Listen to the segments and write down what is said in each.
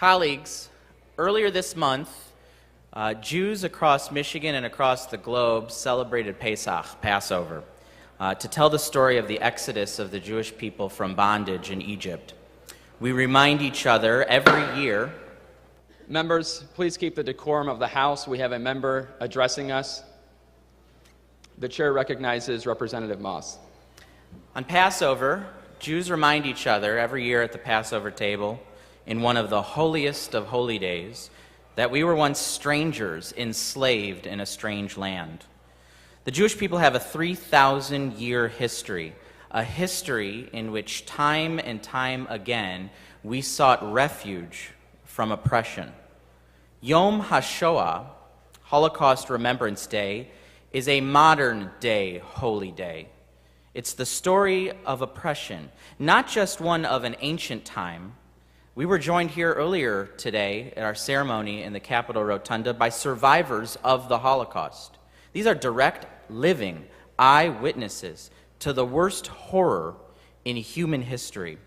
Colleagues, earlier this month, Jews across Michigan and across the globe celebrated Pesach, Passover, to tell the story of the exodus of the Jewish people from bondage in Egypt. We remind each other every year. Members, please keep the decorum of the House. We have a member addressing us. The chair recognizes Representative Moss. On Passover, Jews remind each other every year at the Passover table, in one of the holiest of holy days, that we were once strangers enslaved in a strange land. The Jewish people have a 3,000-year history, a history in which time and time again we sought refuge from oppression. Yom HaShoah, Holocaust Remembrance Day, is a modern-day holy day. It's the story of oppression, not just one of an ancient time. We were joined here earlier today at our ceremony in the Capitol Rotunda by survivors of the Holocaust. These are direct, living eyewitnesses to the worst horror in human history.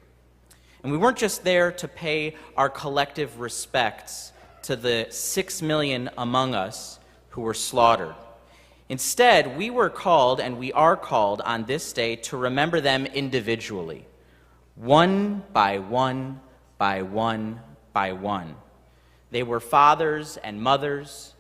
And we weren't just there to pay our collective respects to the 6 million among us who were slaughtered. Instead, we were called, and we are called on this day, to remember them individually, one by one, by one by one. They were fathers and mothers,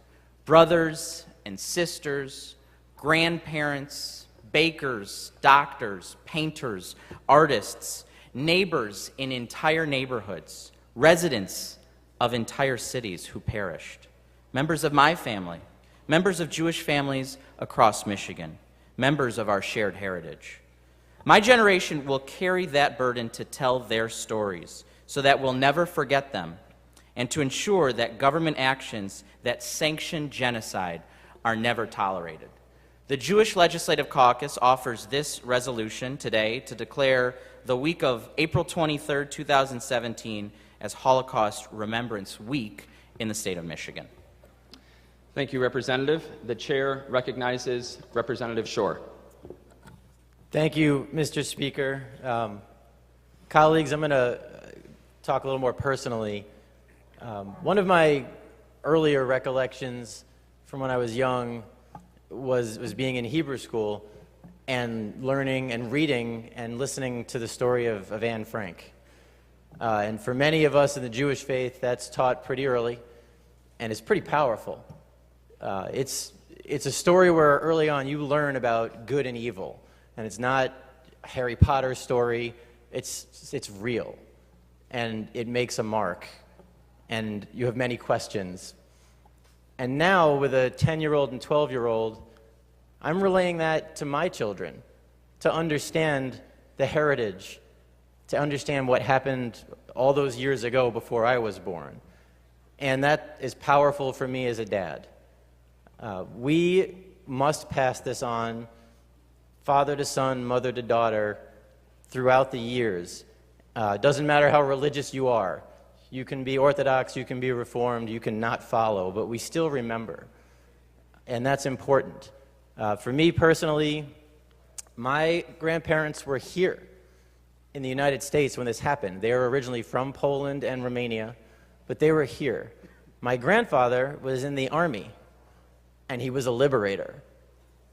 brothers and sisters, grandparents, bakers, doctors, painters, artists, neighbors in entire neighborhoods, residents of entire cities who perished, members of my family, members of Jewish families across Michigan, members of our shared heritage. My generation will carry that burden to tell their stories so that we'll never forget them, and to ensure that government actions that sanction genocide are never tolerated. The Jewish Legislative Caucus offers this resolution today to declare the week of April 23, 2017 as Holocaust Remembrance Week in the state of Michigan. Thank you, Representative. The chair recognizes Representative Schor. Thank you, Mr. Speaker. Colleagues, I'm going to talk a little more personally. One of my earlier recollections from when I was young was being in Hebrew school and learning and reading and listening to the story of Anne Frank. And for many of us in the Jewish faith, that's taught pretty early, and it's pretty powerful. It's a story where early on you learn about good and evil, and it's not a Harry Potter story. It's real, and it makes a mark, and you have many questions. And now, with a 10-year-old and 12-year-old, I'm relaying that to my children, to understand the heritage, to understand what happened all those years ago before I was born. And that is powerful for me as a dad. We must pass this on, father to son, mother to daughter, throughout the years. Doesn't matter how religious you are. You can be Orthodox, you can be Reformed, you can not follow, but we still remember. And that's important. For me personally, my grandparents were here in the United States when this happened. They were originally from Poland and Romania, but they were here. My grandfather was in the army, and he was a liberator.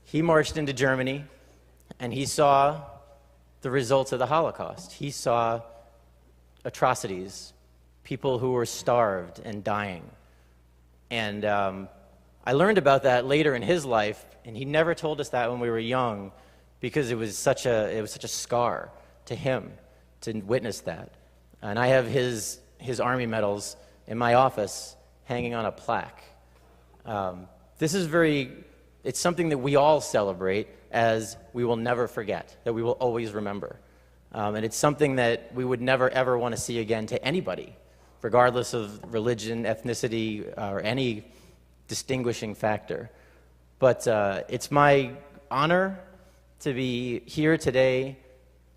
He marched into Germany, and he saw the results of the Holocaust. He saw atrocities, people who were starved and dying. And I learned about that later in his life, and he never told us that when we were young, because it was such a scar to him to witness that. And I have his army medals in my office hanging on a plaque. It's something that we all celebrate as we will never forget, that we will always remember. And it's something that we would never, ever want to see again to anybody, regardless of religion, ethnicity, or any distinguishing factor. But it's my honor to be here today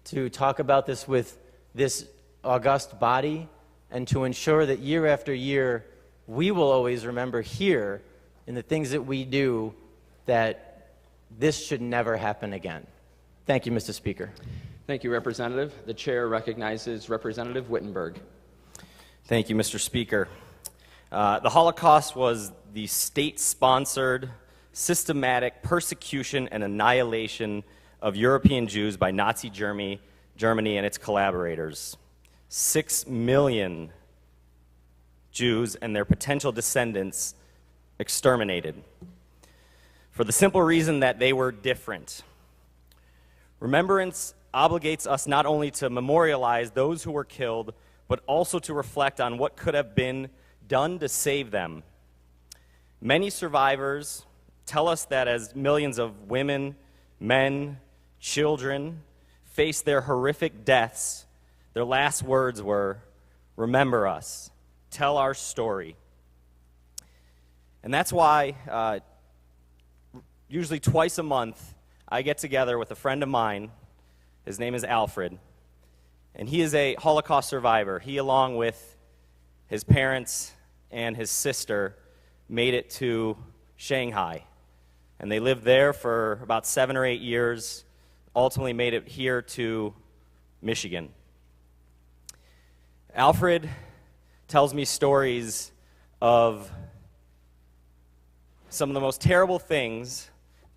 to talk about this with this august body and to ensure that year after year we will always remember here in the things that we do that this should never happen again. Thank you, Mr. Speaker. Thank you, Representative. The chair recognizes Representative Wittenberg. Thank you, Mr. Speaker. The Holocaust was the state-sponsored, systematic persecution and annihilation of European Jews by Nazi Germany and its collaborators. 6 million Jews and their potential descendants exterminated for the simple reason that they were different. Remembrance obligates us not only to memorialize those who were killed, but also to reflect on what could have been done to save them. Many survivors tell us that as millions of women, men, children face their horrific deaths, their last words were, "Remember us, tell our story." And that's why usually twice a month I get together with a friend of mine. His name is Alfred, and he is a Holocaust survivor. He, along with his parents and his sister, made it to Shanghai, and they lived there for about 7 or 8 years, ultimately made it here to Michigan. Alfred tells me stories of some of the most terrible things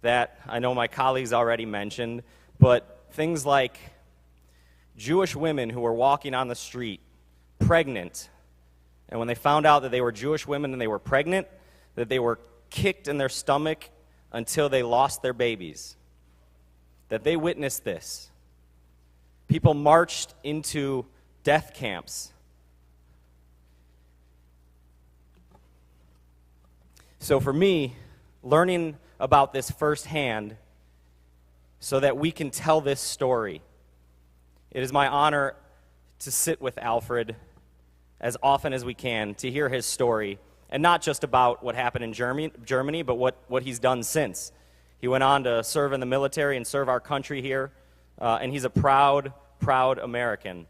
that I know my colleagues already mentioned, but things like Jewish women who were walking on the street, pregnant, and when they found out that they were Jewish women and they were pregnant, that they were kicked in their stomach until they lost their babies, that they witnessed this. People marched into death camps. So for me, learning about this firsthand so that we can tell this story, it is my honor to sit with Alfred as often as we can to hear his story, and not just about what happened in Germany, but what he's done since. He went on to serve in the military and serve our country here, and he's a proud, proud American.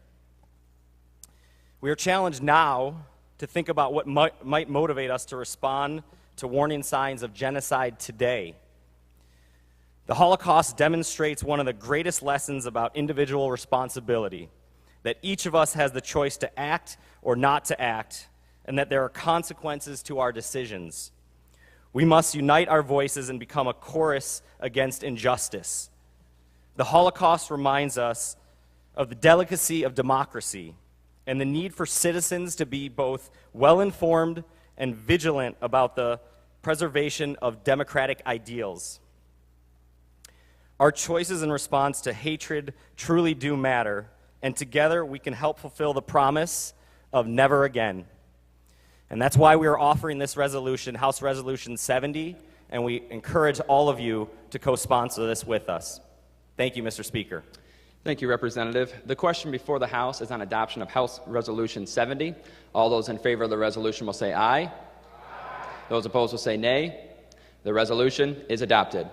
We are challenged now to think about what might motivate us to respond to warning signs of genocide today. The Holocaust demonstrates one of the greatest lessons about individual responsibility, that each of us has the choice to act or not to act, and that there are consequences to our decisions. We must unite our voices and become a chorus against injustice. The Holocaust reminds us of the delicacy of democracy and the need for citizens to be both well-informed and vigilant about the preservation of democratic ideals. Our choices in response to hatred truly do matter, and together we can help fulfill the promise of never again. And that's why we are offering this resolution, House Resolution 70, and we encourage all of you to co-sponsor this with us. Thank you, Mr. Speaker. Thank you, Representative. The question before the House is on adoption of House Resolution 70. All those in favor of the resolution will say aye. Those opposed will say nay. The resolution is adopted.